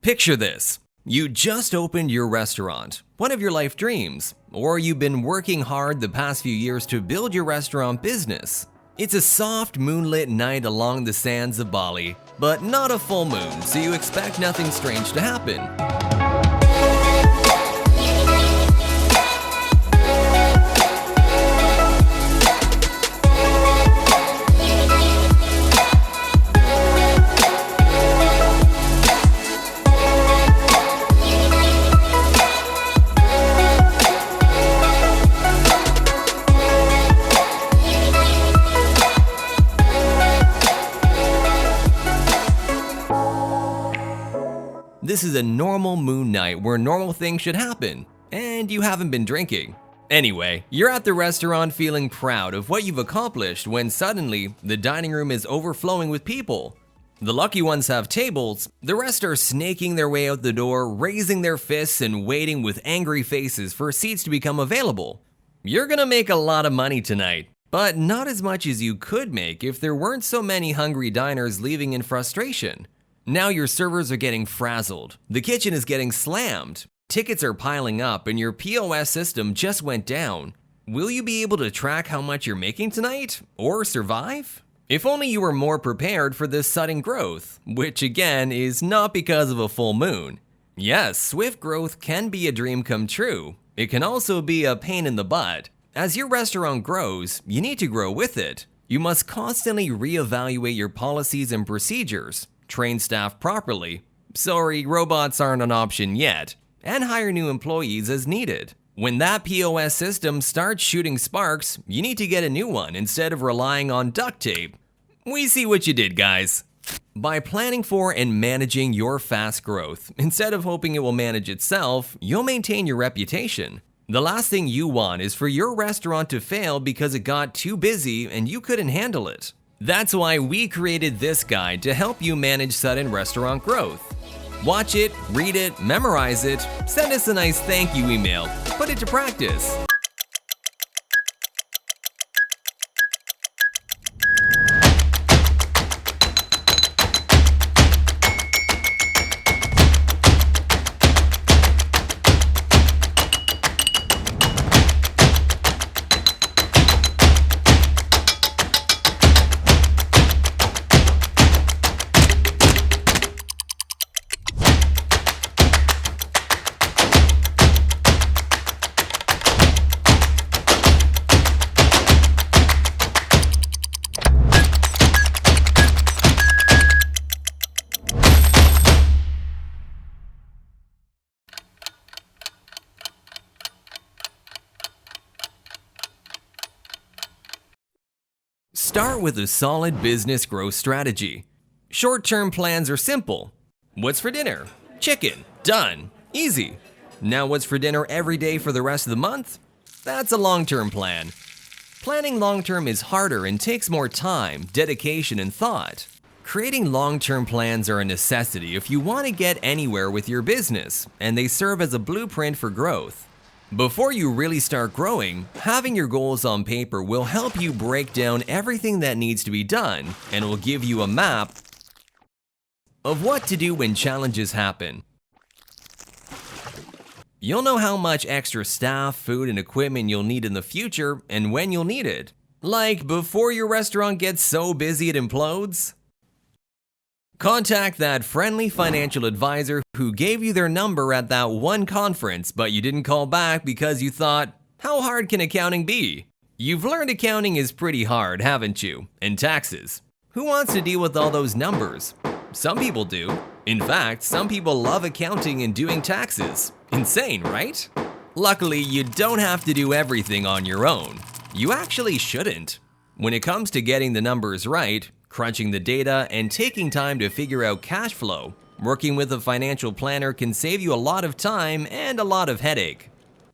Picture this. You just opened your restaurant, one of your life dreams, or you've been working hard the past few years to build your restaurant business. It's a soft moonlit night along the sands of Bali, but not a full moon, so you expect nothing strange to happen. This is a normal moon night where normal things should happen, and you haven't been drinking. Anyway, you're at the restaurant feeling proud of what you've accomplished when suddenly the dining room is overflowing with people. The lucky ones have tables, the rest are snaking their way out the door, raising their fists and waiting with angry faces for seats to become available. You're gonna make a lot of money tonight, but not as much as you could make if there weren't so many hungry diners leaving in frustration. Now your servers are getting frazzled, the kitchen is getting slammed, tickets are piling up, and your POS system just went down. Will you be able to track how much you're making tonight? Or survive? If only you were more prepared for this sudden growth, which again is not because of a full moon. Yes, swift growth can be a dream come true. It can also be a pain in the butt. As your restaurant grows, you need to grow with it. You must constantly reevaluate your policies and procedures, train staff properly, sorry, robots aren't an option yet, and hire new employees as needed. When that POS system starts shooting sparks, you need to get a new one instead of relying on duct tape. We see what you did, guys. By planning for and managing your fast growth, instead of hoping it will manage itself, you'll maintain your reputation. The last thing you want is for your restaurant to fail because it got too busy and you couldn't handle it. That's why we created this guide to help you manage sudden restaurant growth. Watch it, read it, memorize it, send us a nice thank you email, put it to practice. Start with a solid business growth strategy. Short-term plans are simple. What's for dinner? Chicken. Done. Easy. Now what's for dinner every day for the rest of the month? That's a long-term plan. Planning long-term is harder and takes more time, dedication, and thought. Creating long-term plans are a necessity if you want to get anywhere with your business, and they serve as a blueprint for growth. Before you really start growing, having your goals on paper will help you break down everything that needs to be done, and will give you a map of what to do when challenges happen. You'll know how much extra staff, food, and equipment you'll need in the future and when you'll need it. Like before your restaurant gets so busy it implodes. Contact that friendly financial advisor who gave you their number at that one conference, but you didn't call back because you thought, how hard can accounting be? You've learned accounting is pretty hard, haven't you? And taxes. Who wants to deal with all those numbers? Some people do. In fact, some people love accounting and doing taxes. Insane, right? Luckily, you don't have to do everything on your own. You actually shouldn't. When it comes to getting the numbers right, crunching the data, and taking time to figure out cash flow, working with a financial planner can save you a lot of time and a lot of headache.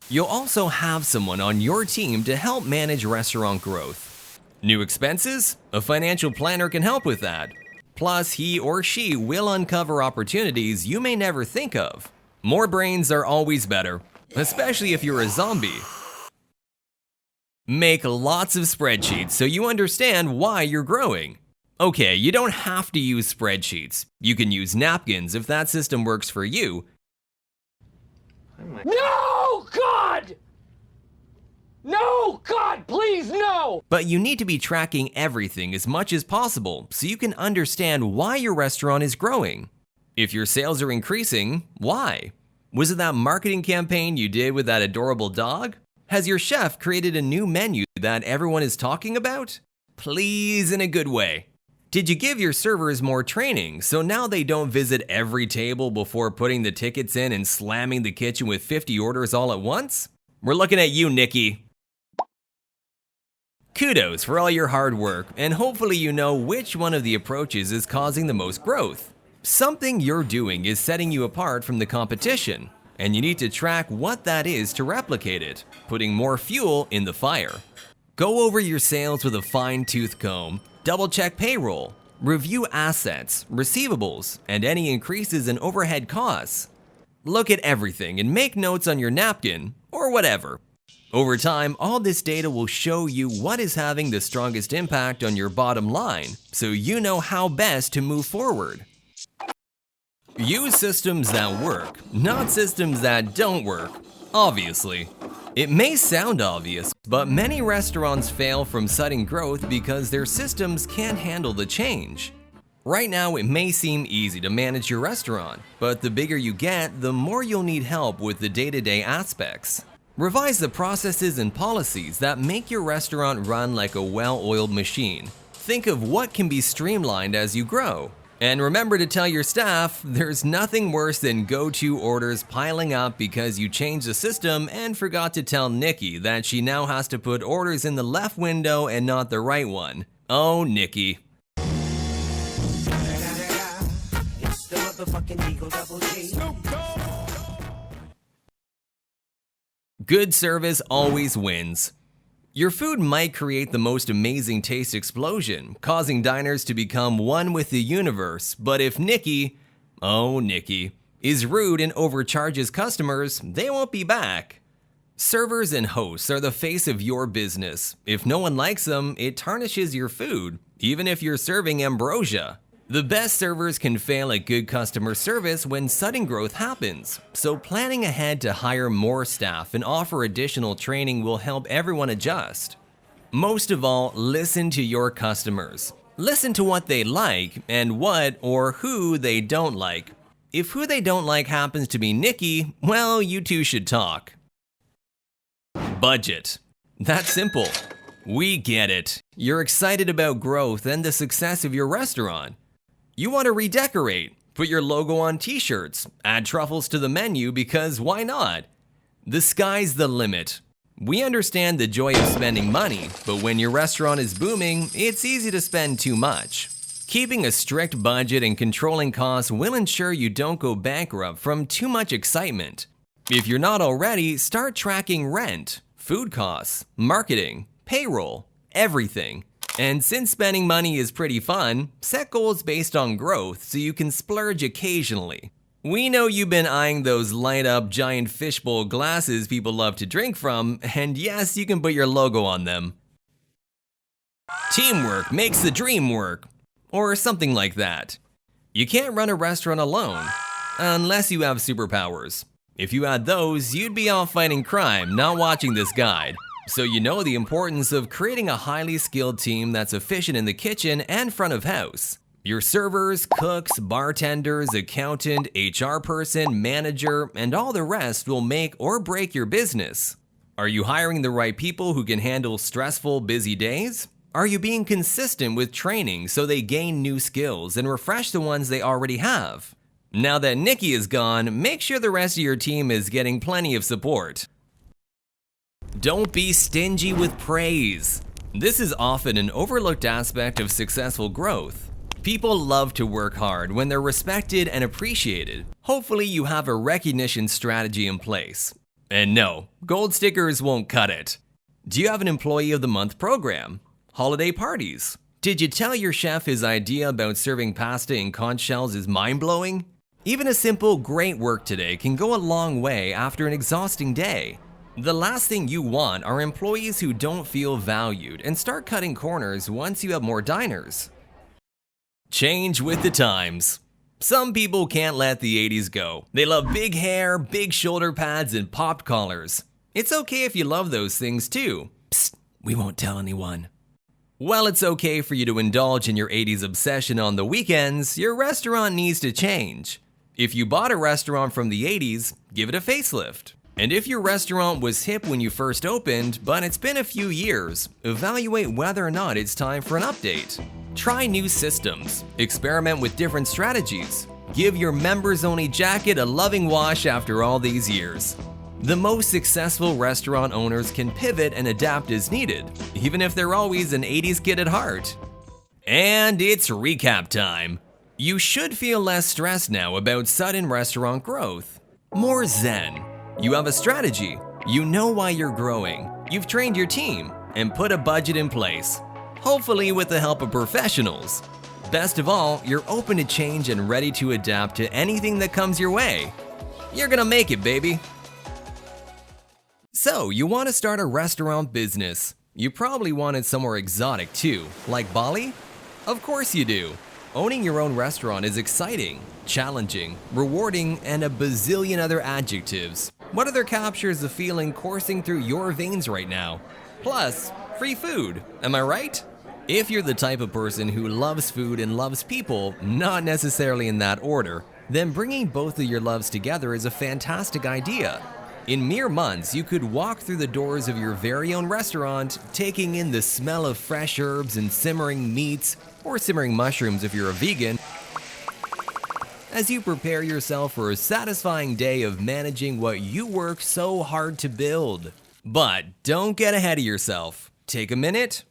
You'll also have someone on your team to help manage restaurant growth. New expenses? A financial planner can help with that. Plus, he or she will uncover opportunities you may never think of. More brains are always better, especially if you're a zombie. Make lots of spreadsheets so you understand why you're growing. Okay, you don't have to use spreadsheets. You can use napkins if that system works for you. No, God! No, God, please, no! But you need to be tracking everything as much as possible so you can understand why your restaurant is growing. If your sales are increasing, why? Was it that marketing campaign you did with that adorable dog? Has your chef created a new menu that everyone is talking about? Please, in a good way. Did you give your servers more training so now they don't visit every table before putting the tickets in and slamming the kitchen with 50 orders all at once? We're looking at you, Nikki. Kudos for all your hard work, and hopefully you know which one of the approaches is causing the most growth. Something you're doing is setting you apart from the competition, and you need to track what that is to replicate it, putting more fuel in the fire. Go over your sales with a fine-tooth comb, double-check payroll, review assets, receivables, and any increases in overhead costs. Look at everything and make notes on your napkin, or whatever. Over time, all this data will show you what is having the strongest impact on your bottom line, so you know how best to move forward. Use systems that work, not systems that don't work, obviously. It may sound obvious, but many restaurants fail from sudden growth because their systems can't handle the change. Right now, it may seem easy to manage your restaurant, but the bigger you get, the more you'll need help with the day-to-day aspects. Revise the processes and policies that make your restaurant run like a well-oiled machine. Think of what can be streamlined as you grow. And remember to tell your staff, there's nothing worse than go-to orders piling up because you changed the system and forgot to tell Nikki that she now has to put orders in the left window and not the right one. Oh, Nikki. Good service always wins. Your food might create the most amazing taste explosion, causing diners to become one with the universe, but if Nikki, oh Nikki, is rude and overcharges customers, they won't be back. Servers and hosts are the face of your business. If no one likes them, it tarnishes your food, even if you're serving ambrosia. The best servers can fail at good customer service when sudden growth happens, so planning ahead to hire more staff and offer additional training will help everyone adjust. Most of all, listen to your customers. Listen to what they like and what or who they don't like. If who they don't like happens to be Nikki, well, you two should talk. Budget. That's simple. We get it. You're excited about growth and the success of your restaurant. You want to redecorate, put your logo on t-shirts, add truffles to the menu because why not? The sky's the limit. We understand the joy of spending money, but when your restaurant is booming, it's easy to spend too much. Keeping a strict budget and controlling costs will ensure you don't go bankrupt from too much excitement. If you're not already, start tracking rent, food costs, marketing, payroll, everything. And since spending money is pretty fun, set goals based on growth so you can splurge occasionally. We know you've been eyeing those light-up giant fishbowl glasses people love to drink from, and yes, you can put your logo on them. Teamwork makes the dream work, or something like that. You can't run a restaurant alone, unless you have superpowers. If you had those, you'd be off fighting crime, not watching this guide. So you know the importance of creating a highly skilled team that's efficient in the kitchen and front of house. Your servers, cooks, bartenders, accountant, HR person, manager, and all the rest will make or break your business. Are you hiring the right people who can handle stressful, busy days? Are you being consistent with training so they gain new skills and refresh the ones they already have? Now that Nikki is gone, make sure the rest of your team is getting plenty of support. Don't be stingy with praise. This is often an overlooked aspect of successful growth. People love to work hard when they're respected and appreciated. Hopefully you have a recognition strategy in place. And no, gold stickers won't cut it. Do you have an Employee of the Month program? Holiday parties? Did you tell your chef his idea about serving pasta in conch shells is mind-blowing? Even a simple "great work today" can go a long way after an exhausting day. The last thing you want are employees who don't feel valued and start cutting corners once you have more diners. Change with the times. Some people can't let the 80s go. They love big hair, big shoulder pads, and popped collars. It's okay if you love those things too. Psst, we won't tell anyone. While it's okay for you to indulge in your 80s obsession on the weekends, your restaurant needs to change. If you bought a restaurant from the 80s, give it a facelift. And if your restaurant was hip when you first opened, but it's been a few years, evaluate whether or not it's time for an update. Try new systems, experiment with different strategies. Give your members-only jacket a loving wash after all these years. The most successful restaurant owners can pivot and adapt as needed, even if they're always an 80s kid at heart. And it's recap time. You should feel less stressed now about sudden restaurant growth. More zen. You have a strategy. You know why you're growing. You've trained your team and put a budget in place. Hopefully with the help of professionals. Best of all, you're open to change and ready to adapt to anything that comes your way. You're gonna make it, baby. So, you want to start a restaurant business. You probably want it somewhere exotic too, like Bali? Of course you do. Owning your own restaurant is exciting, challenging, rewarding, and a bazillion other adjectives. What other captures the feeling coursing through your veins right now? Plus, free food, am I right? If you're the type of person who loves food and loves people, not necessarily in that order, then bringing both of your loves together is a fantastic idea. In mere months, you could walk through the doors of your very own restaurant, taking in the smell of fresh herbs and simmering meats, or simmering mushrooms if you're a vegan, as you prepare yourself for a satisfying day of managing what you work so hard to build. But don't get ahead of yourself. Take a minute,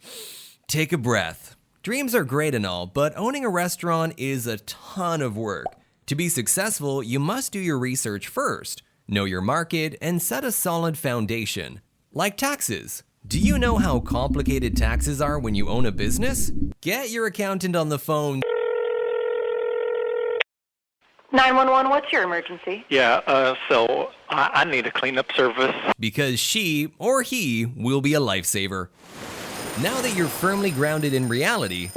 take a breath. Dreams are great and all, but owning a restaurant is a ton of work. To be successful, you must do your research first, know your market, and set a solid foundation. Like taxes. Do you know how complicated taxes are when you own a business? Get your accountant on the phone. 911, what's your emergency? Yeah, so I need a cleanup service. Because she or he will be a lifesaver. Now that you're firmly grounded in reality,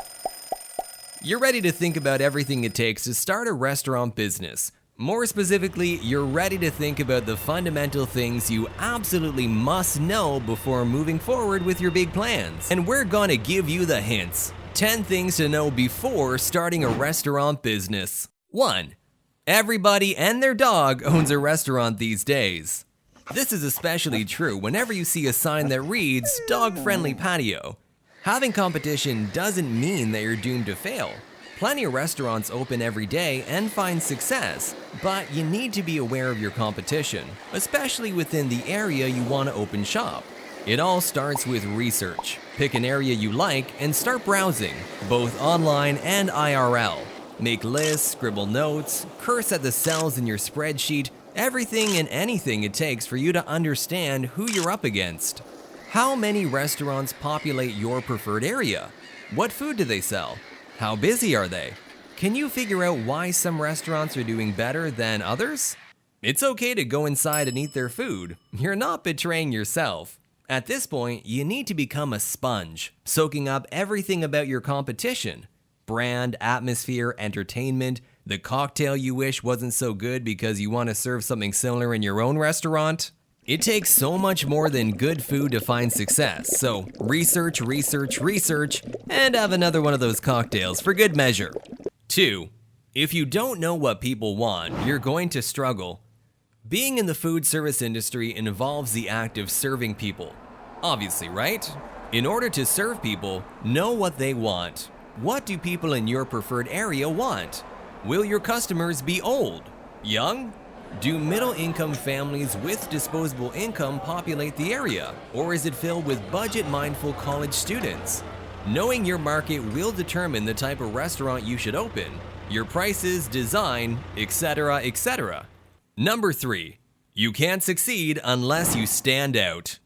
you're ready to think about everything it takes to start a restaurant business. More specifically, you're ready to think about the fundamental things you absolutely must know before moving forward with your big plans. And we're gonna give you the hints. 10 things to know before starting a restaurant business. 1. Everybody and their dog owns a restaurant these days. This is especially true whenever you see a sign that reads dog-friendly patio. Having competition doesn't mean that you're doomed to fail. Plenty of restaurants open every day and find success, but you need to be aware of your competition, especially within the area you want to open shop. It all starts with research. Pick an area you like and start browsing, both online and IRL. Make lists, scribble notes, curse at the cells in your spreadsheet, everything and anything it takes for you to understand who you're up against. How many restaurants populate your preferred area? What food do they sell? How busy are they? Can you figure out why some restaurants are doing better than others? It's okay to go inside and eat their food. You're not betraying yourself. At this point, you need to become a sponge, soaking up everything about your competition. Brand, atmosphere, entertainment, the cocktail you wish wasn't so good because you want to serve something similar in your own restaurant. It takes so much more than good food to find success, so research, and have another one of those cocktails for good measure. 2. If you don't know what people want, you're going to struggle. Being in the food service industry involves the act of serving people. Obviously, right? In order to serve people, know what they want. What do people in your preferred area want? Will your customers be old? Young? Do middle-income families with disposable income populate the area, or is it filled with budget-mindful college students? Knowing your market will determine the type of restaurant you should open, your prices, design, etc., etc. Number 3. You can't succeed unless you stand out.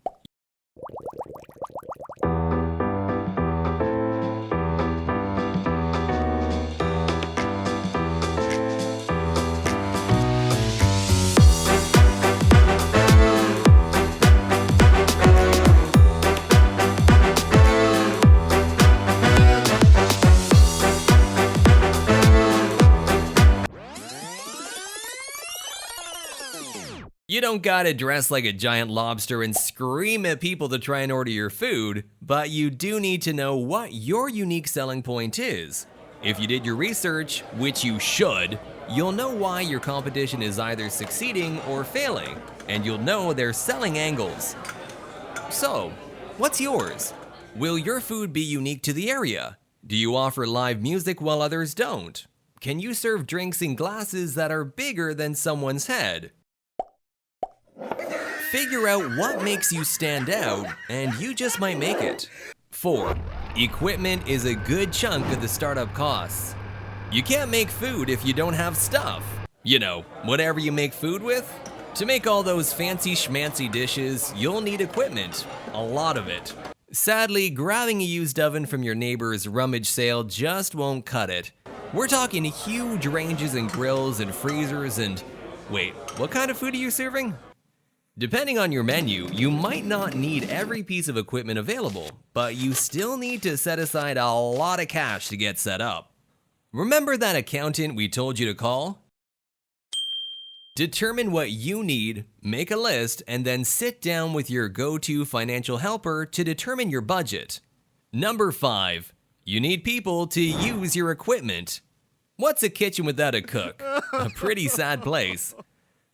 You don't gotta dress like a giant lobster and scream at people to try and order your food, but you do need to know what your unique selling point is. If you did your research, which you should, you'll know why your competition is either succeeding or failing, and you'll know their selling angles. So, what's yours? Will your food be unique to the area? Do you offer live music while others don't? Can you serve drinks in glasses that are bigger than someone's head? Figure out what makes you stand out, and you just might make it. 4. Equipment is a good chunk of the startup costs. You can't make food if you don't have stuff. You know, whatever you make food with. To make all those fancy schmancy dishes, you'll need equipment, a lot of it. Sadly, grabbing a used oven from your neighbor's rummage sale just won't cut it. We're talking huge ranges and grills and freezers and… Wait, what kind of food are you serving? Depending on your menu, you might not need every piece of equipment available, but you still need to set aside a lot of cash to get set up. Remember that accountant we told you to call? Determine what you need, make a list, and then sit down with your go-to financial helper to determine your budget. Number 5. You need people to use your equipment. What's a kitchen without a cook? A pretty sad place.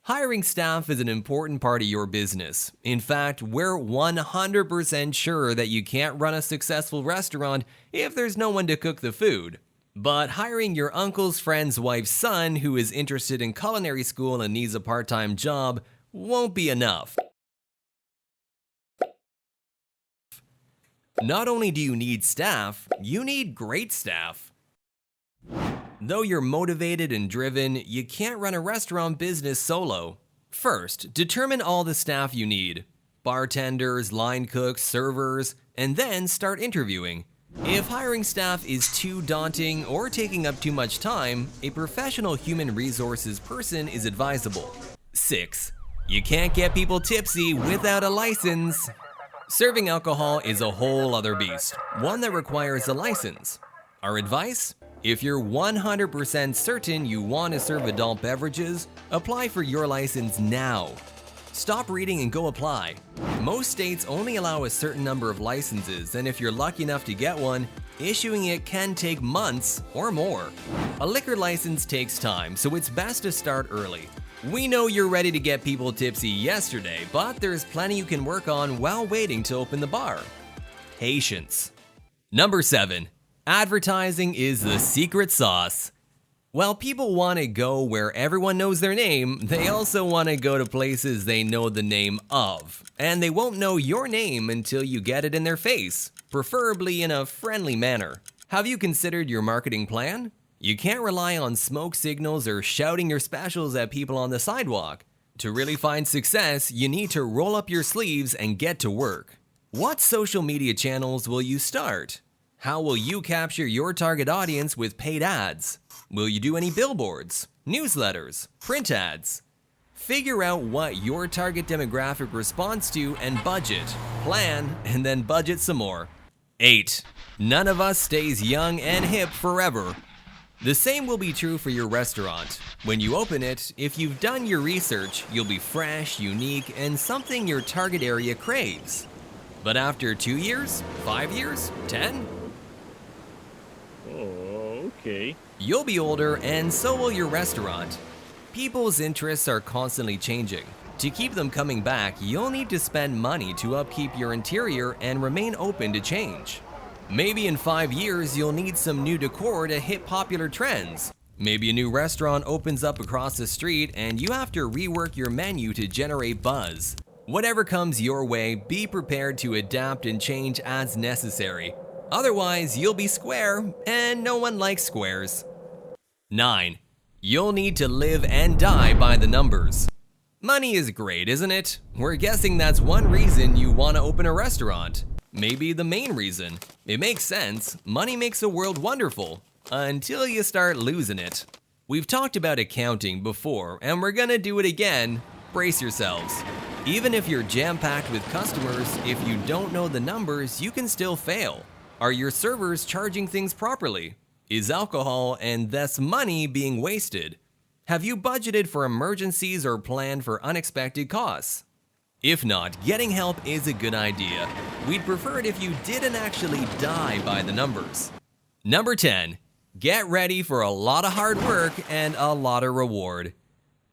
Hiring staff is an important part of your business. In fact, we're 100% sure that you can't run a successful restaurant if there's no one to cook the food. But hiring your uncle's friend's wife's son who is interested in culinary school and needs a part-time job won't be enough. Not only do you need staff, you need great staff. Though you're motivated and driven, you can't run a restaurant business solo. First, determine all the staff you need. Bartenders, line cooks, servers, and then start interviewing. If hiring staff is too daunting or taking up too much time, a professional human resources person is advisable. 6. You can't get people tipsy without a license. Serving alcohol is a whole other beast, one that requires a license. Our advice? If you're 100% certain you want to serve adult beverages, apply for your license now. Stop reading and go apply. Most states only allow a certain number of licenses, and if you're lucky enough to get one, issuing it can take months or more. A liquor license takes time, so it's best to start early. We know you're ready to get people tipsy yesterday, but there's plenty you can work on while waiting to open the bar. Patience. Number 7. Advertising is the secret sauce. While people want to go where everyone knows their name, they also want to go to places they know the name of. And they won't know your name until you get it in their face, preferably in a friendly manner. Have you considered your marketing plan? You can't rely on smoke signals or shouting your specials at people on the sidewalk. To really find success, you need to roll up your sleeves and get to work. What social media channels will you start? How will you capture your target audience with paid ads? Will you do any billboards, newsletters, print ads? Figure out what your target demographic responds to and budget, plan, and then budget some more. 8. None of us stays young and hip forever. The same will be true for your restaurant. When you open it, if you've done your research, you'll be fresh, unique, and something your target area craves. But after 2 years, 5 years, 10? Okay. You'll be older, and so will your restaurant. People's interests are constantly changing. To keep them coming back, you'll need to spend money to upkeep your interior and remain open to change. Maybe in 5 years, you'll need some new decor to hit popular trends. Maybe a new restaurant opens up across the street and you have to rework your menu to generate buzz. Whatever comes your way, be prepared to adapt and change as necessary. Otherwise, you'll be square, and no one likes squares. 9. You'll need to live and die by the numbers. Money is great, isn't it? We're guessing that's one reason you want to open a restaurant. Maybe the main reason. It makes sense. Money makes the world wonderful. Until you start losing it. We've talked about accounting before, and we're gonna do it again. Brace yourselves. Even if you're jam-packed with customers, if you don't know the numbers, you can still fail. Are your servers charging things properly? Is alcohol and thus money being wasted? Have you budgeted for emergencies or planned for unexpected costs? If not, getting help is a good idea. We'd prefer it if you didn't actually die by the numbers. Number 10. Get ready for a lot of hard work and a lot of reward.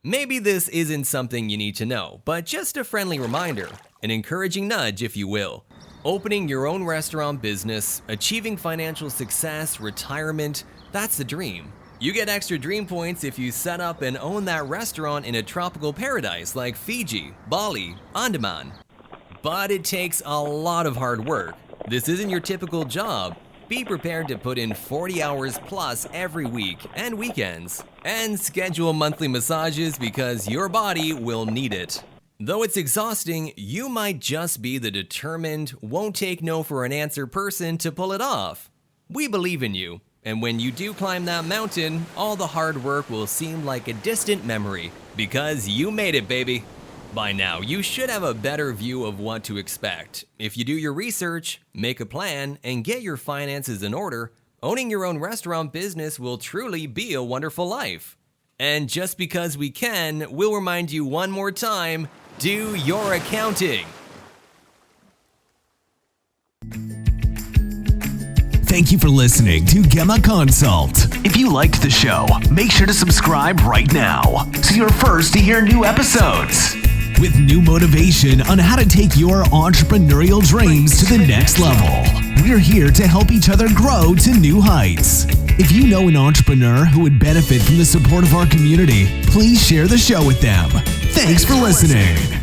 Maybe this isn't something you need to know, but just a friendly reminder, an encouraging nudge if you will. Opening your own restaurant business, achieving financial success, retirement, that's the dream. You get extra dream points if you set up and own that restaurant in a tropical paradise like Fiji, Bali, Andaman. But it takes a lot of hard work. This isn't your typical job. Be prepared to put in 40 hours plus every week and weekends. And schedule monthly massages because your body will need it. Though it's exhausting, you might just be the determined, won't take no for an answer person to pull it off. We believe in you. And when you do climb that mountain, all the hard work will seem like a distant memory because you made it, baby. By now, you should have a better view of what to expect. If you do your research, make a plan, and get your finances in order, owning your own restaurant business will truly be a wonderful life. And just because we can, we'll remind you one more time, do your accounting. Thank you for listening to Gema Consult. If you liked the show, make sure to subscribe right now so you're first to hear new episodes. With new motivation on how to take your entrepreneurial dreams to the next level. We're here to help each other grow to new heights. If you know an entrepreneur who would benefit from the support of our community, please share the show with them. Thanks for listening.